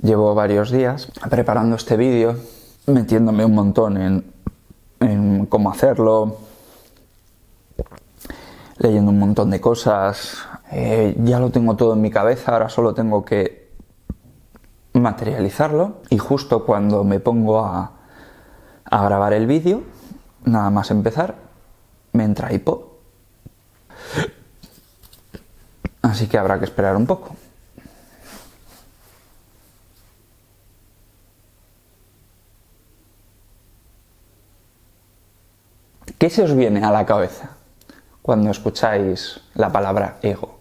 Llevo varios días preparando este vídeo, metiéndome un montón en cómo hacerlo, leyendo un montón de cosas. Ya lo tengo todo en mi cabeza, ahora solo tengo que materializarlo. Y justo cuando me pongo a grabar el vídeo, nada más empezar, me entra hipo. Así que habrá que esperar un poco. ¿Qué se os viene a la cabeza cuando escucháis la palabra ego?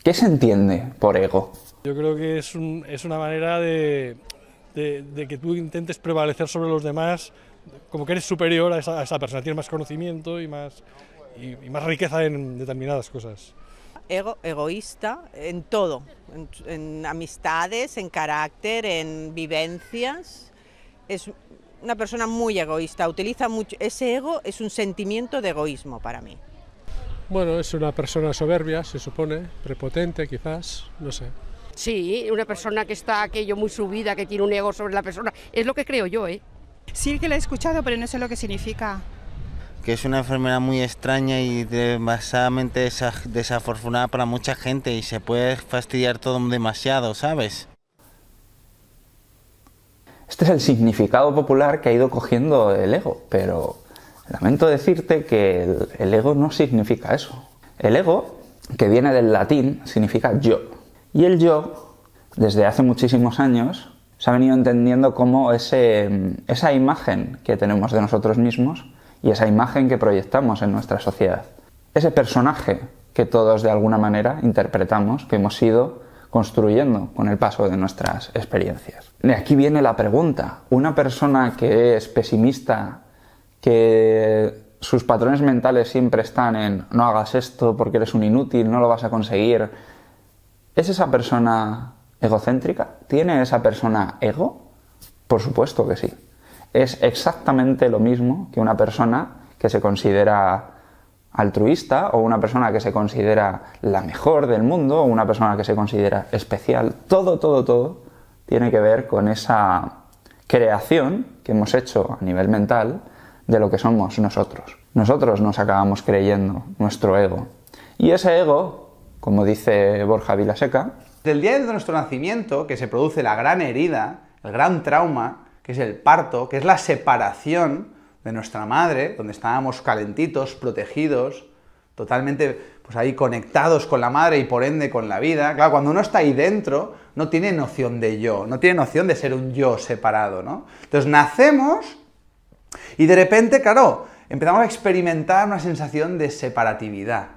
¿Qué se entiende por ego? Yo creo que es una manera de que tú intentes prevalecer sobre los demás, como que eres superior a esa persona, tienes más conocimiento y más riqueza en determinadas cosas. Egoísta en todo, en amistades, en carácter, en vivencias. Es una persona muy egoísta, utiliza mucho, ese ego es un sentimiento de egoísmo para mí. Bueno, es una persona soberbia, se supone, prepotente quizás, no sé. Sí, una persona que está aquello muy subida, que tiene un ego sobre la persona, es lo que creo yo, ¿eh? Sí que la he escuchado, pero no sé lo que significa. Que es una enfermedad muy extraña y demasiadamente desafortunada para mucha gente y se puede fastidiar todo demasiado, ¿sabes? Este es el significado popular que ha ido cogiendo el ego, pero lamento decirte que el ego no significa eso. El ego, que viene del latín, significa yo. Y el yo, desde hace muchísimos años, se ha venido entendiendo como esa imagen que tenemos de nosotros mismos y esa imagen que proyectamos en nuestra sociedad. Ese personaje que todos de alguna manera interpretamos, que hemos ido construyendo con el paso de nuestras experiencias. De aquí viene la pregunta. Una persona que es pesimista, que sus patrones mentales siempre están en no hagas esto porque eres un inútil, no lo vas a conseguir, ¿es esa persona egocéntrica? ¿Tiene esa persona ego? Por supuesto que sí. Es exactamente lo mismo que una persona que se considera altruista o una persona que se considera la mejor del mundo o una persona que se considera especial. Todo tiene que ver con esa creación que hemos hecho a nivel mental de lo que somos nosotros. Nosotros nos acabamos creyendo nuestro ego. Y ese ego, como dice Borja Vilaseca, del día de nuestro nacimiento, que se produce la gran herida, el gran trauma, que es el parto, que es la separación de nuestra madre, donde estábamos calentitos, protegidos, totalmente pues ahí conectados con la madre y por ende con la vida. Claro, cuando uno está ahí dentro, no tiene noción de yo, no tiene noción de ser un yo separado, ¿no? Entonces nacemos y de repente, claro, empezamos a experimentar una sensación de separatividad,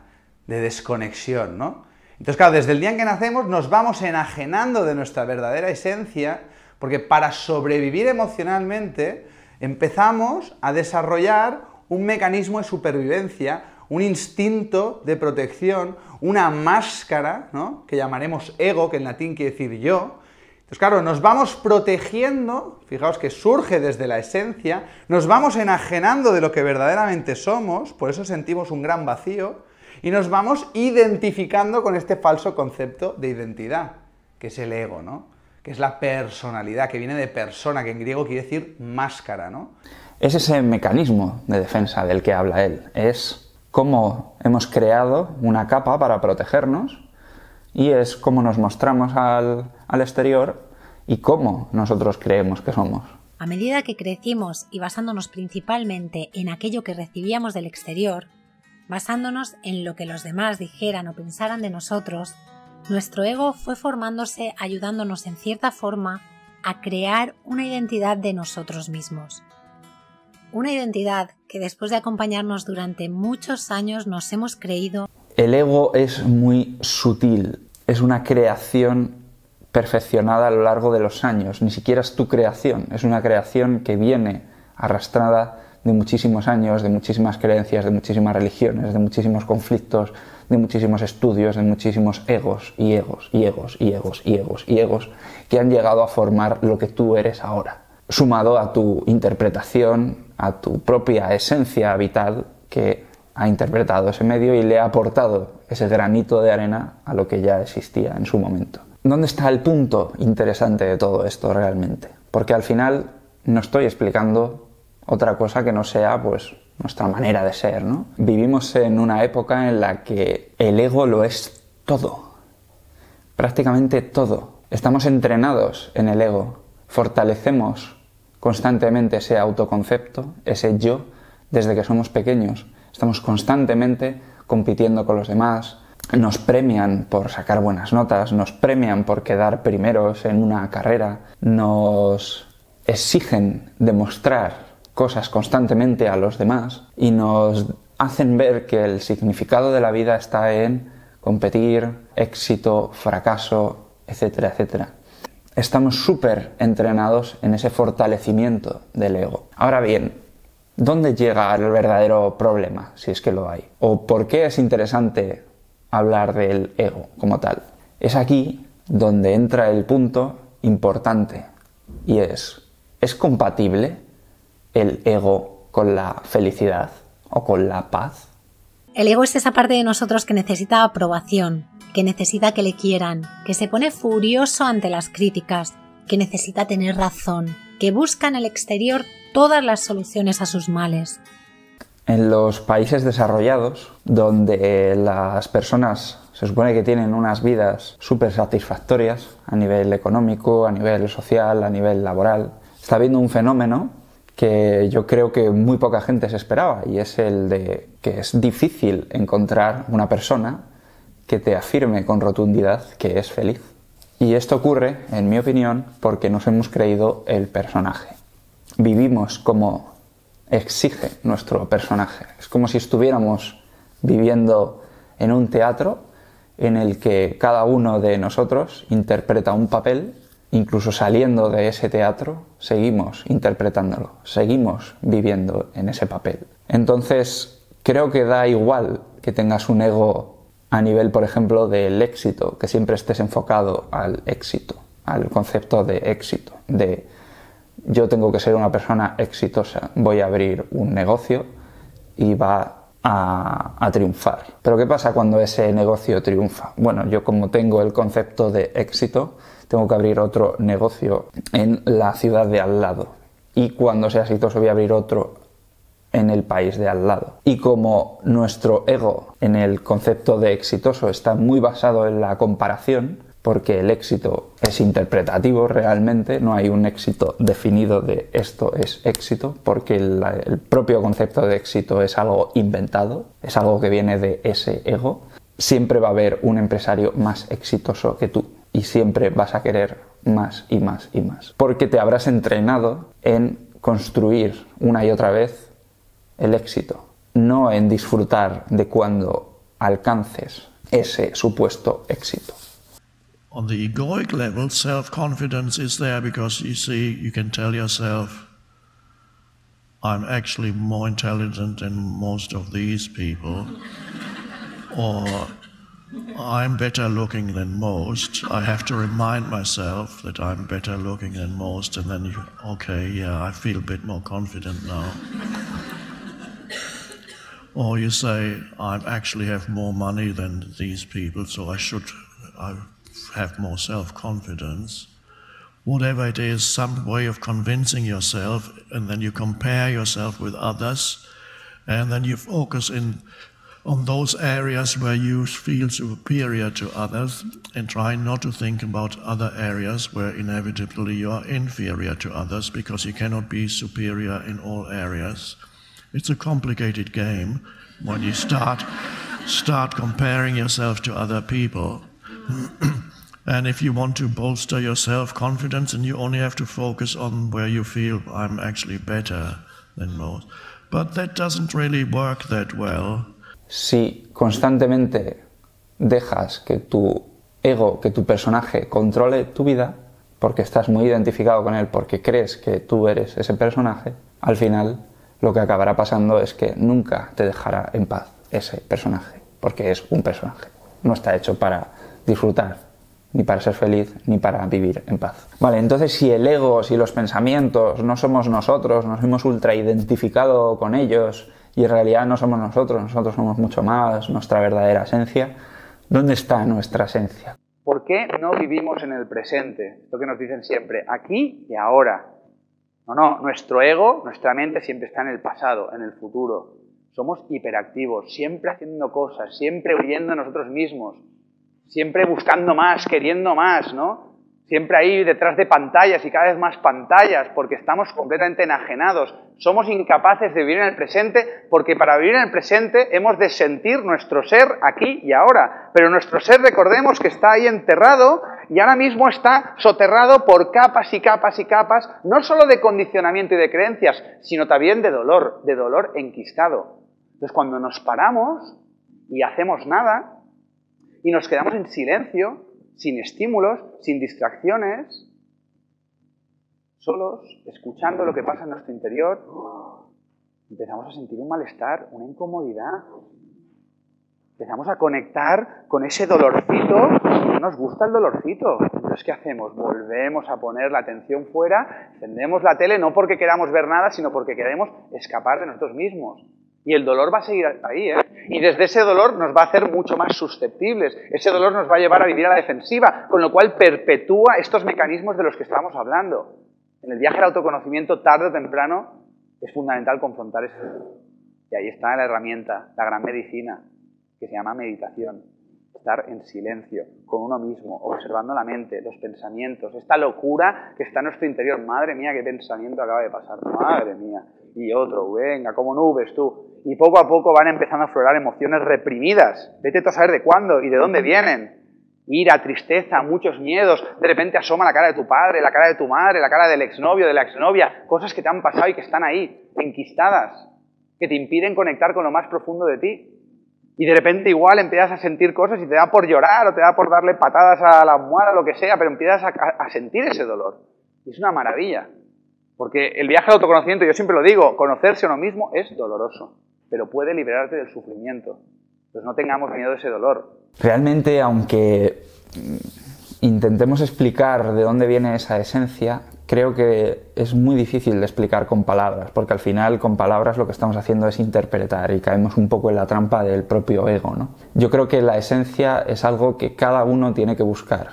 de desconexión, ¿no? Entonces, claro, desde el día en que nacemos nos vamos enajenando de nuestra verdadera esencia, porque para sobrevivir emocionalmente empezamos a desarrollar un mecanismo de supervivencia, un instinto de protección, una máscara, ¿no?, que llamaremos ego, que en latín quiere decir yo. Entonces, claro, nos vamos protegiendo, fijaos que surge desde la esencia, nos vamos enajenando de lo que verdaderamente somos, por eso sentimos un gran vacío, y nos vamos identificando con este falso concepto de identidad, que es el ego, ¿no?, que es la personalidad, que viene de persona, que en griego quiere decir máscara, ¿no? Es ese mecanismo de defensa del que habla él. Es cómo hemos creado una capa para protegernos y es cómo nos mostramos al exterior y cómo nosotros creemos que somos. A medida que crecimos y basándonos principalmente en aquello que recibíamos del exterior, basándonos en lo que los demás dijeran o pensaran de nosotros, nuestro ego fue formándose, ayudándonos en cierta forma a crear una identidad de nosotros mismos. Una identidad que después de acompañarnos durante muchos años nos hemos creído. El ego es muy sutil, es una creación perfeccionada a lo largo de los años, ni siquiera es tu creación, es una creación que viene arrastrada de muchísimos años, de muchísimas creencias, de muchísimas religiones, de muchísimos conflictos, de muchísimos estudios, de muchísimos egos y egos y egos y egos y egos y egos que han llegado a formar lo que tú eres ahora, sumado a tu interpretación, a tu propia esencia vital que ha interpretado ese medio y le ha aportado ese granito de arena a lo que ya existía en su momento. ¿Dónde está el punto interesante de todo esto realmente? Porque al final no estoy explicando otra cosa que no sea pues nuestra manera de ser, ¿no? Vivimos en una época en la que el ego lo es todo, prácticamente todo. Estamos entrenados en el ego, fortalecemos constantemente ese autoconcepto, ese yo, desde que somos pequeños. Estamos constantemente compitiendo con los demás, nos premian por sacar buenas notas, nos premian por quedar primeros en una carrera, nos exigen demostrar cosas constantemente a los demás y nos hacen ver que el significado de la vida está en competir, éxito, fracaso, etcétera, etcétera. Estamos súper entrenados en ese fortalecimiento del ego. Ahora bien, ¿dónde llega el verdadero problema, si es que lo hay? ¿O por qué es interesante hablar del ego como tal? Es aquí donde entra el punto importante y ¿es compatible el ego con la felicidad o con la paz? El ego es esa parte de nosotros que necesita aprobación, que necesita que le quieran, que se pone furioso ante las críticas, que necesita tener razón, que busca en el exterior todas las soluciones a sus males. En los países desarrollados, donde las personas se supone que tienen unas vidas súper satisfactorias a nivel económico, a nivel social, a nivel laboral, está habiendo un fenómeno que yo creo que muy poca gente se esperaba, y es el de que es difícil encontrar una persona que te afirme con rotundidad que es feliz. Y esto ocurre, en mi opinión, porque nos hemos creído el personaje. Vivimos como exige nuestro personaje. Es como si estuviéramos viviendo en un teatro en el que cada uno de nosotros interpreta un papel. Incluso saliendo de ese teatro, seguimos interpretándolo, seguimos viviendo en ese papel. Entonces, creo que da igual que tengas un ego a nivel, por ejemplo, del éxito, que siempre estés enfocado al éxito, al concepto de éxito, de yo tengo que ser una persona exitosa, voy a abrir un negocio y va a triunfar. Pero ¿qué pasa cuando ese negocio triunfa? Bueno, yo como tengo el concepto de éxito, tengo que abrir otro negocio en la ciudad de al lado. Y cuando sea exitoso voy a abrir otro en el país de al lado. Y como nuestro ego en el concepto de exitoso está muy basado en la comparación, porque el éxito es interpretativo realmente, no hay un éxito definido de esto es éxito, porque el propio concepto de éxito es algo inventado, es algo que viene de ese ego. Siempre va a haber un empresario más exitoso que tú y siempre vas a querer más y más y más, porque te habrás entrenado en construir una y otra vez el éxito, no en disfrutar de cuando alcances ese supuesto éxito. On the egoic level, self-confidence is there because you see, you can tell yourself, I'm actually more intelligent than most of these people, or I'm better looking than most. I have to remind myself that I'm better looking than most, and then okay, yeah, I feel a bit more confident now. Or you say, I actually have more money than these people, so I have more self-confidence. Whatever it is, some way of convincing yourself, and then you compare yourself with others, and then you focus on those areas where you feel superior to others, and try not to think about other areas where inevitably you are inferior to others, because you cannot be superior in all areas. It's a complicated game when you start comparing yourself to other people. And if you want to bolster your self-confidence, then you only have to focus on where you feel I'm actually better than most. But that doesn't really work that well. Si constantemente dejas que tu ego, que tu personaje controle tu vida, porque estás muy identificado con él, porque crees que tú eres ese personaje, al final lo que acabará pasando es que nunca te dejará en paz ese personaje, porque es un personaje. No está hecho para disfrutar, ni para ser feliz, ni para vivir en paz. Vale, entonces si el ego, si los pensamientos no somos nosotros, nos hemos ultra identificado con ellos y en realidad no somos nosotros somos mucho más, nuestra verdadera esencia, ¿dónde está nuestra esencia? ¿Por qué no vivimos en el presente? Esto que nos dicen siempre, aquí y ahora. No, nuestro ego, nuestra mente siempre está en el pasado, en el futuro. Somos hiperactivos, siempre haciendo cosas, siempre huyendo de nosotros mismos, siempre buscando más, queriendo más, ¿no? Siempre ahí detrás de pantallas y cada vez más pantallas, porque estamos completamente enajenados. Somos incapaces de vivir en el presente, porque para vivir en el presente hemos de sentir nuestro ser aquí y ahora. Pero nuestro ser, recordemos que está ahí enterrado y ahora mismo está soterrado por capas y capas y capas, no solo de condicionamiento y de creencias, sino también de dolor enquistado. Entonces, cuando nos paramos y hacemos nada y nos quedamos en silencio, sin estímulos, sin distracciones, solos, escuchando lo que pasa en nuestro interior, empezamos a sentir un malestar, una incomodidad. Empezamos a conectar con ese dolorcito. No nos gusta el dolorcito. Entonces, ¿qué hacemos? Volvemos a poner la atención fuera, encendemos la tele no porque queramos ver nada, sino porque queremos escapar de nosotros mismos. Y el dolor va a seguir ahí, ¿eh? Y desde ese dolor nos va a hacer mucho más susceptibles. Ese dolor nos va a llevar a vivir a la defensiva, con lo cual perpetúa estos mecanismos de los que estábamos hablando. En el viaje al autoconocimiento, tarde o temprano, es fundamental confrontar ese dolor. Y ahí está la herramienta, la gran medicina, que se llama meditación. Estar en silencio, con uno mismo, observando la mente, los pensamientos, esta locura que está en nuestro interior. Madre mía, qué pensamiento acaba de pasar, madre mía. Y otro, venga, como nubes tú. Y poco a poco van empezando a aflorar emociones reprimidas. Vete tú a saber de cuándo y de dónde vienen. Ira, tristeza, muchos miedos. De repente asoma la cara de tu padre, la cara de tu madre, la cara del exnovio, de la exnovia. Cosas que te han pasado y que están ahí, enquistadas, que te impiden conectar con lo más profundo de ti. Y de repente igual empiezas a sentir cosas y te da por llorar o te da por darle patadas a la almohada, lo que sea, pero empiezas a sentir ese dolor. Y es una maravilla. Porque el viaje al autoconocimiento, yo siempre lo digo, conocerse a uno mismo es doloroso, pero puede liberarte del sufrimiento. Pues no tengamos miedo de ese dolor. Realmente, aunque intentemos explicar de dónde viene esa esencia, creo que es muy difícil de explicar con palabras, porque al final con palabras lo que estamos haciendo es interpretar y caemos un poco en la trampa del propio ego, ¿no? Yo creo que la esencia es algo que cada uno tiene que buscar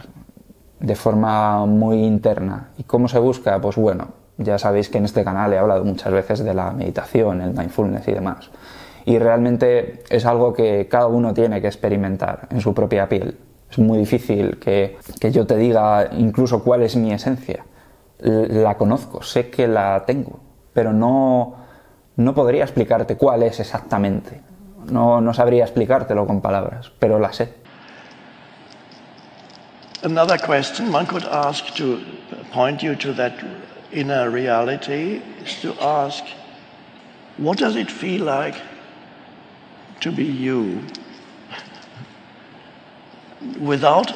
de forma muy interna. ¿Y cómo se busca? Pues bueno, ya sabéis que en este canal he hablado muchas veces de la meditación, el mindfulness y demás. Y realmente es algo que cada uno tiene que experimentar en su propia piel. Es muy difícil que yo te diga incluso cuál es mi esencia. La conozco, sé que la tengo, pero no podría explicarte cuál es exactamente. No sabría explicártelo con palabras, pero la sé. Another question one could ask to point you to that inner reality is to ask, what does it feel like to be you without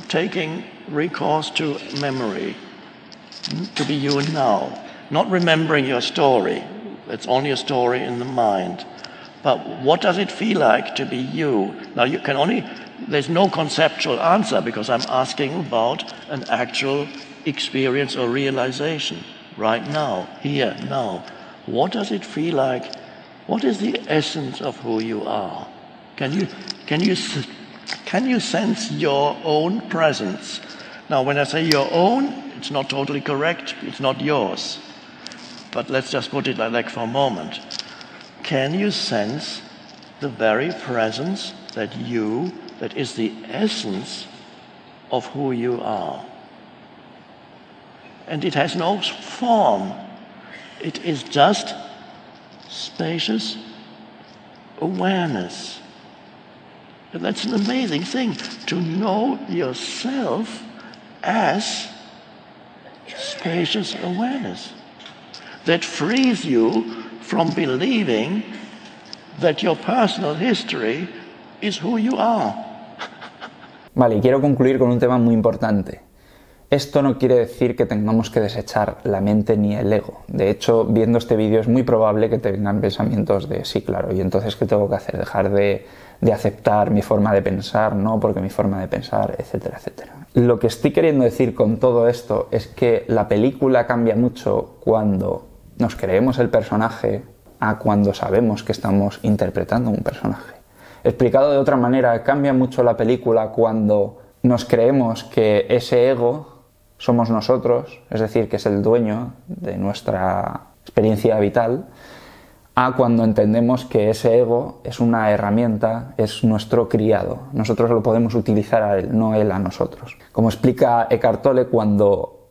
taking recourse to memory, to be you now, not remembering your story, it's only a story in the mind, but what does it feel like to be you? Now you can only, there's no conceptual answer because I'm asking about an actual experience or realization right now, here, now. What does it feel like? What is the essence of who you are? Can you sense your own presence? Now, when I say your own, it's not totally correct. It's not yours. But let's just put it like that for a moment. Can you sense the very presence that is the essence of who you are? And it has no form. It is just spacious awareness. And that's an amazing thing, to know yourself as spacious awareness. That frees you from believing that your personal history is who you are. Vale, y quiero concluir con un tema muy importante. Esto no quiere decir que tengamos que desechar la mente ni el ego. De hecho, viendo este vídeo es muy probable que te vengan pensamientos de sí, claro, y entonces ¿qué tengo que hacer? Dejar de aceptar mi forma de pensar, no, porque mi forma de pensar, etcétera, etcétera. Lo que estoy queriendo decir con todo esto es que la película cambia mucho cuando nos creemos el personaje a cuando sabemos que estamos interpretando un personaje. Explicado de otra manera, cambia mucho la película cuando nos creemos que ese ego somos nosotros, es decir, que es el dueño de nuestra experiencia vital, a cuando entendemos que ese ego es una herramienta, es nuestro criado. Nosotros lo podemos utilizar a él, no él a nosotros. Como explica Eckhart Tolle, cuando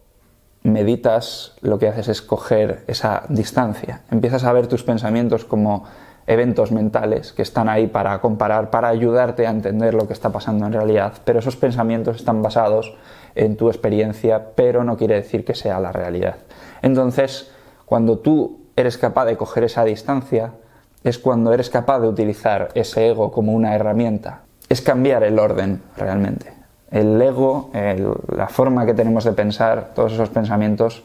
meditas lo que haces es coger esa distancia. Empiezas a ver tus pensamientos como eventos mentales que están ahí para comparar, para ayudarte a entender lo que está pasando en realidad, pero esos pensamientos están basados en tu experiencia, pero no quiere decir que sea la realidad. Entonces, cuando tú eres capaz de coger esa distancia, es cuando eres capaz de utilizar ese ego como una herramienta. Es cambiar el orden realmente. El ego, la forma que tenemos de pensar, todos esos pensamientos,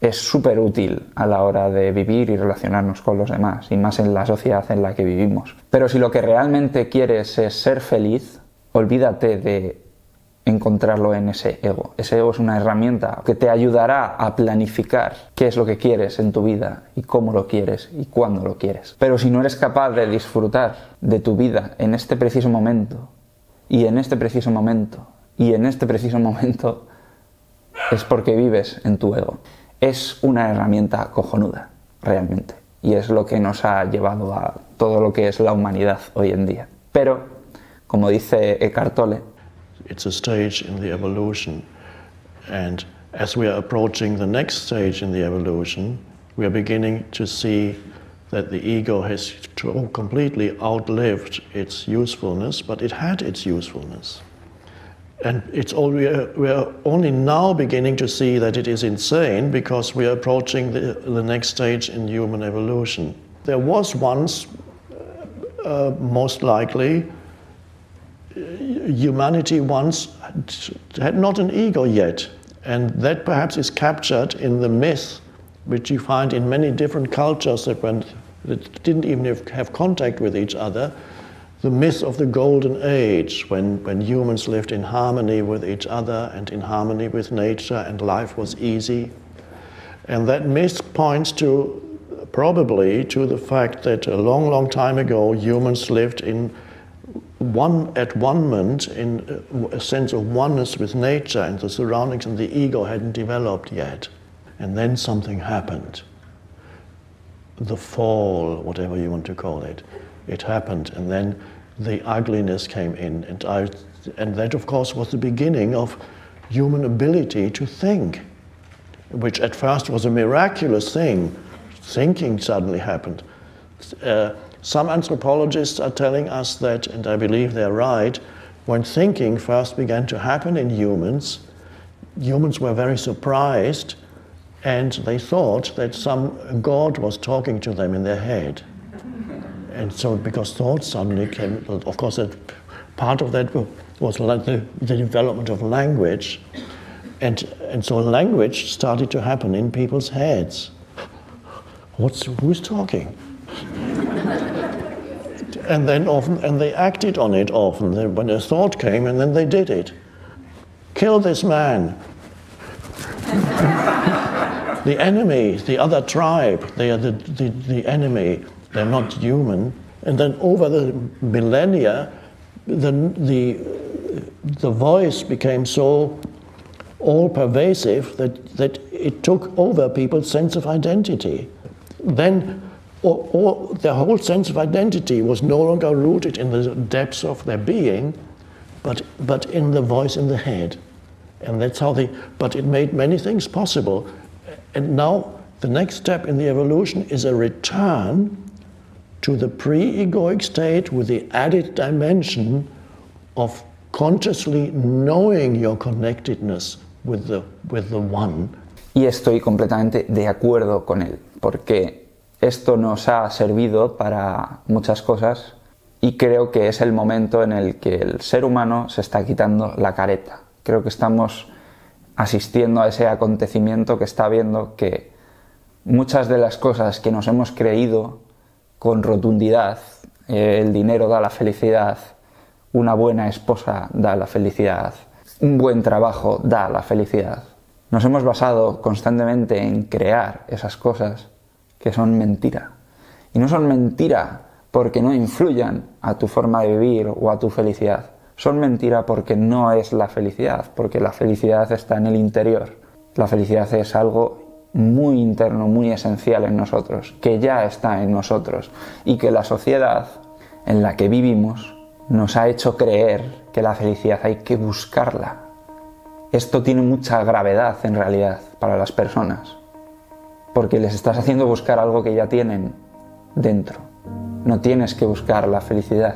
es súper útil a la hora de vivir y relacionarnos con los demás, y más en la sociedad en la que vivimos. Pero si lo que realmente quieres es ser feliz, olvídate de encontrarlo en ese ego. Ese ego es una herramienta que te ayudará a planificar qué es lo que quieres en tu vida y cómo lo quieres y cuándo lo quieres. Pero si no eres capaz de disfrutar de tu vida en este preciso momento y en este preciso momento y en este preciso momento, es porque vives en tu ego. Es una herramienta cojonuda, realmente. Y es lo que nos ha llevado a todo lo que es la humanidad hoy en día. Pero, como dice Eckhart Tolle, it's a stage in the evolution, and as we are approaching the next stage in the evolution, we are beginning to see that the ego has completely outlived its usefulness, but it had its usefulness. And we are only now beginning to see that it is insane, because we are approaching the next stage in human evolution. There was once, most likely, humanity once had not an ego yet, and that perhaps is captured in the myth which you find in many different cultures that didn't even have contact with each other, the myth of the golden age, when humans lived in harmony with each other and in harmony with nature, and life was easy. And that myth points probably to the fact that a long, long time ago humans lived at one-ment, in a sense of oneness with nature and the surroundings, and the ego hadn't developed yet. And then something happened. The fall, whatever you want to call it, it happened, and then the ugliness came in, and that of course was the beginning of human ability to think, which at first was a miraculous thing. Thinking suddenly happened. Some anthropologists are telling us that, and I believe they're right, when thinking first began to happen in humans were very surprised, and they thought that some god was talking to them in their head. And so, because thoughts suddenly came, of course, that part of that was like the development of language, and so language started to happen in people's heads. Who's talking? And then and they acted on it often. When a thought came, and then they did it. Kill this man. The enemy, the other tribe, they are the enemy. They're not human. And then over the millennia, the voice became so all-pervasive that it took over people's sense of identity. Then their whole sense of identity was no longer rooted in the depths of their being, but in the voice in the head. And that's how but it made many things possible. And now the next step in the evolution is a return to the pre-egoic state with the added dimension of consciously knowing your connectedness with the one. Y estoy completamente de acuerdo con él, porque esto nos ha servido para muchas cosas y creo que es el momento en el que el ser humano se está quitando la careta. Creo que estamos asistiendo a ese acontecimiento que está viendo que muchas de las cosas que nos hemos creído con rotundidad, el dinero da la felicidad, una buena esposa da la felicidad, un buen trabajo da la felicidad. Nos hemos basado constantemente en crear esas cosas que son mentira. Y no son mentira porque no influyan a tu forma de vivir o a tu felicidad. son mentira porque no es la felicidad, porque la felicidad está en el interior. La felicidad es algo muy interno, muy esencial en nosotros, que ya está en nosotros y que la sociedad en la que vivimos nos ha hecho creer que la felicidad hay que buscarla. Esto tiene mucha gravedad en realidad para las personas, porque les estás haciendo buscar algo que ya tienen dentro. No tienes que buscar la felicidad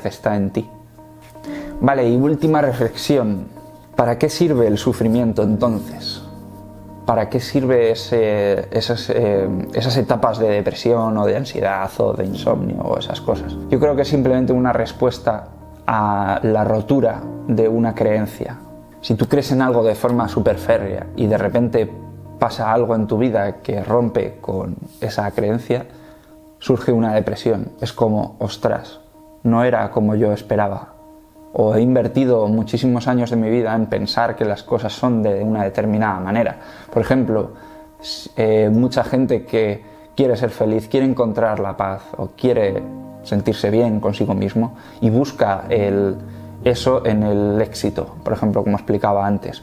está en ti. Vale, y última reflexión. ¿Para qué sirve el sufrimiento entonces? ¿Para qué sirve esas etapas de depresión o de ansiedad o de insomnio o esas cosas? Yo creo que es simplemente una respuesta a la rotura de una creencia. Si tú crees en algo de forma súper férrea y de repente pasa algo en tu vida que rompe con esa creencia, surge una depresión. Es como, ostras, no era como yo esperaba. O he invertido muchísimos años de mi vida en pensar que las cosas son de una determinada manera. Por ejemplo, mucha gente que quiere ser feliz, quiere encontrar la paz o quiere sentirse bien consigo mismo y busca eso en el éxito, por ejemplo, como explicaba antes.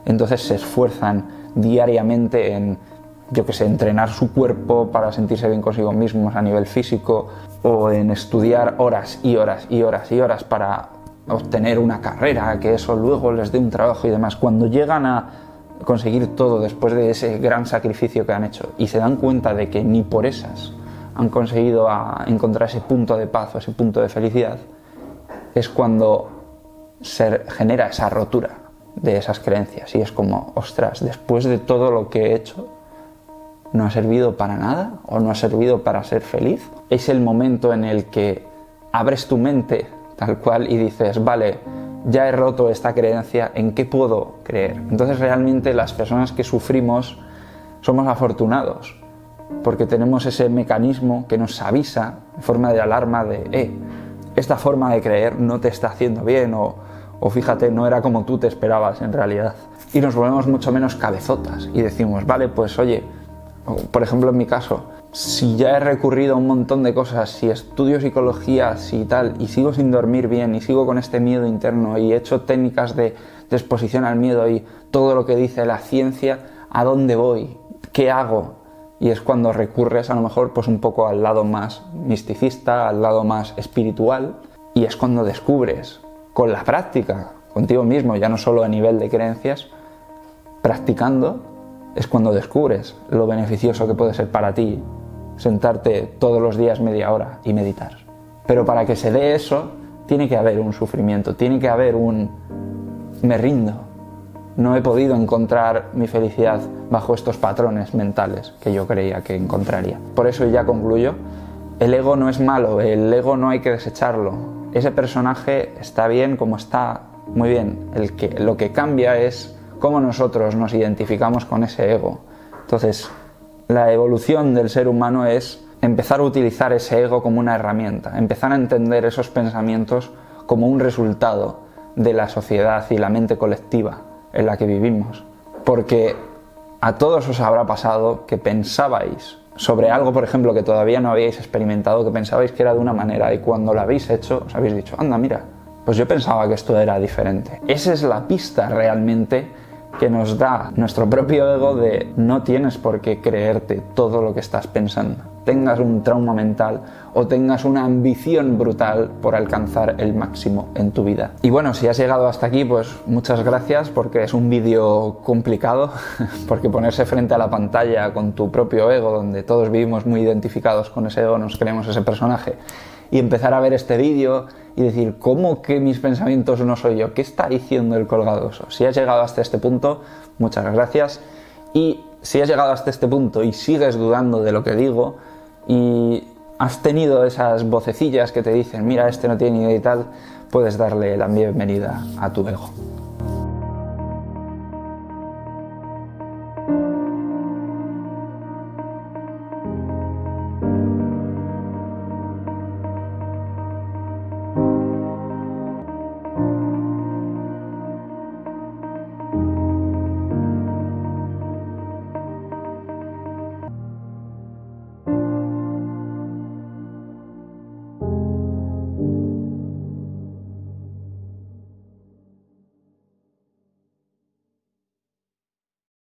Entonces se esfuerzan diariamente en, yo que sé, entrenar su cuerpo para sentirse bien consigo mismos a nivel físico, o en estudiar horas y horas y horas y horas para obtener una carrera, que eso luego les dé un trabajo y demás. Cuando llegan a conseguir todo después de ese gran sacrificio que han hecho y se dan cuenta de que ni por esas han conseguido encontrar ese punto de paz o ese punto de felicidad, es cuando se genera esa rotura de esas creencias y es como, ostras, después de todo lo que he hecho, ¿no ha servido para nada? ¿O no ha servido para ser feliz? Es el momento en el que abres tu mente tal cual y dices, vale, ya he roto esta creencia, ¿en qué puedo creer? Entonces realmente las personas que sufrimos somos afortunados porque tenemos ese mecanismo que nos avisa en forma de alarma de esta forma de creer no te está haciendo bien o fíjate, no era como tú te esperabas en realidad. Y nos volvemos mucho menos cabezotas y decimos, vale, pues oye, por ejemplo en mi caso, si ya he recurrido a un montón de cosas, si estudio psicología, si tal, y sigo sin dormir bien, y sigo con este miedo interno, y he hecho técnicas de exposición al miedo, y todo lo que dice la ciencia, ¿a dónde voy? ¿Qué hago? Y es cuando recurres a lo mejor pues un poco al lado más misticista, al lado más espiritual, y es cuando descubres, con la práctica, contigo mismo, ya no solo a nivel de creencias, practicando, es cuando descubres lo beneficioso que puede ser para ti sentarte todos los días media hora y meditar. Pero para que se dé eso, tiene que haber un sufrimiento, tiene que haber un me rindo. No he podido encontrar mi felicidad bajo estos patrones mentales que yo creía que encontraría. Por eso ya concluyo, el ego no es malo, el ego no hay que desecharlo. Ese personaje está bien como está, muy bien. Lo que cambia es cómo nosotros nos identificamos con ese ego. Entonces, la evolución del ser humano es empezar a utilizar ese ego como una herramienta, empezar a entender esos pensamientos como un resultado de la sociedad y la mente colectiva en la que vivimos. Porque a todos os habrá pasado que pensabais sobre algo, por ejemplo, que todavía no habíais experimentado, que pensabais que era de una manera y cuando lo habéis hecho os habéis dicho, anda, mira, pues yo pensaba que esto era diferente. Esa es la pista realmente que nos da nuestro propio ego de no tienes por qué creerte todo lo que estás pensando. Tengas un trauma mental o tengas una ambición brutal por alcanzar el máximo en tu vida. Y bueno, si has llegado hasta aquí, pues muchas gracias porque es un vídeo complicado, porque ponerse frente a la pantalla con tu propio ego, donde todos vivimos muy identificados con ese ego, nos creemos ese personaje, y empezar a ver este vídeo y decir, ¿cómo que mis pensamientos no soy yo? ¿Qué está diciendo el colgadoso? Si has llegado hasta este punto, muchas gracias. Y si has llegado hasta este punto y sigues dudando de lo que digo y has tenido esas vocecillas que te dicen, mira, este no tiene ni idea y tal, puedes darle la bienvenida a tu ego.